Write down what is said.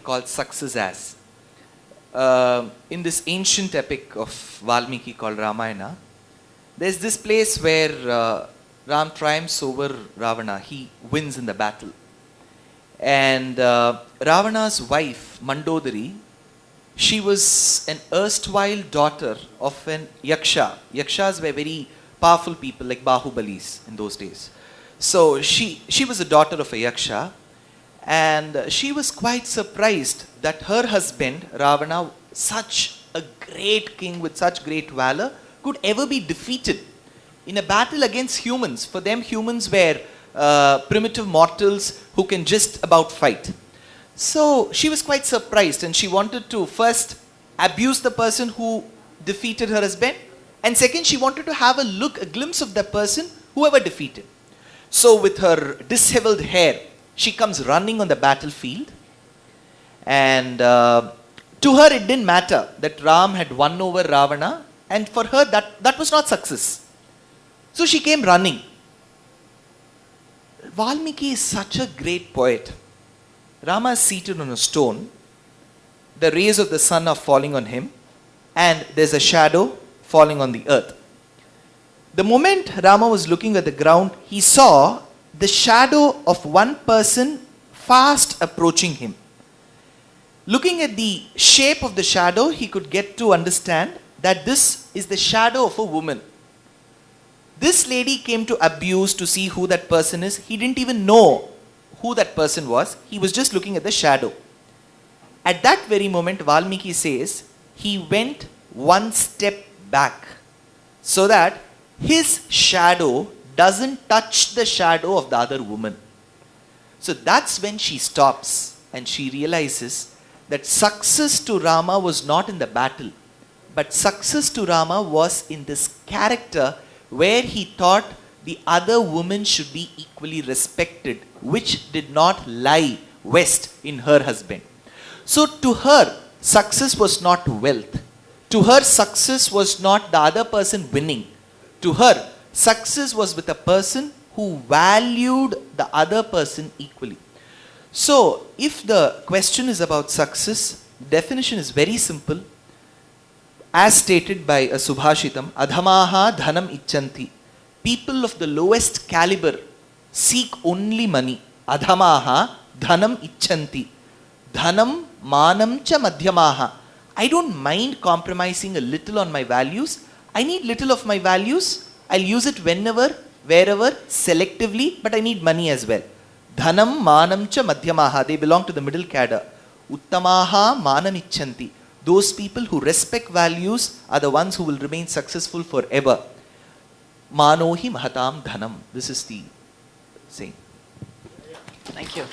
called success as. In this ancient epic of Valmiki called Ramayana, there's this place where Ram triumphs over Ravana. He wins in the battle. And Ravana's wife, Mandodari, she was an erstwhile daughter of an Yaksha. Yakshas were very powerful people like Bahubalis in those days. So she was a daughter of a Yaksha, and she was quite surprised that her husband, Ravana, such a great king with such great valor, could ever be defeated in a battle against humans. For them, humans were primitive mortals who can just about fight. So she was quite surprised, and she wanted to first abuse the person who defeated her husband, and second, she wanted to have a glimpse of the person whoever defeated. So with her disheveled hair, she comes running on the battlefield, and to her it didn't matter that Ram had won over Ravana, and for her that was not success. So she came running. Valmiki is such a great poet. Rama is seated on a stone. The rays of the sun are falling on him, and there's a shadow falling on the earth. The moment Rama was looking at the ground, he saw the shadow of one person fast approaching him. Looking at the shape of the shadow, he could get to understand that this is the shadow of a woman. This lady came to abuse to see who that person is. He didn't even know who that person was. He was just looking at the shadow. At that very moment, Valmiki says, he went one step back so that his shadow doesn't touch the shadow of the other woman. So that's when she stops and she realizes that success to Rama was not in the battle, but success to Rama was in this character where he thought the other woman should be equally respected, which did not lie west in her husband. So to her, success was not wealth. To her, success was not the other person winning. To her, success was with a person who valued the other person equally. So, if the question is about success, definition is very simple. As stated by a Subhashitam, Adhamaha dhanam icchanti. People of the lowest caliber seek only money. Adhamaha dhanam icchanti. Dhanam manam cha madhyamaha. I don't mind compromising a little on my values. I need little of my values. I'll use it whenever, wherever, selectively, but I need money as well. Dhanam manam cha madhyamaha. They belong to the middle cadre. Uttamaha manam icchanti. Those people who respect values are the ones who will remain successful forever. Manohi mahatam dhanam. This is the saying. Thank you.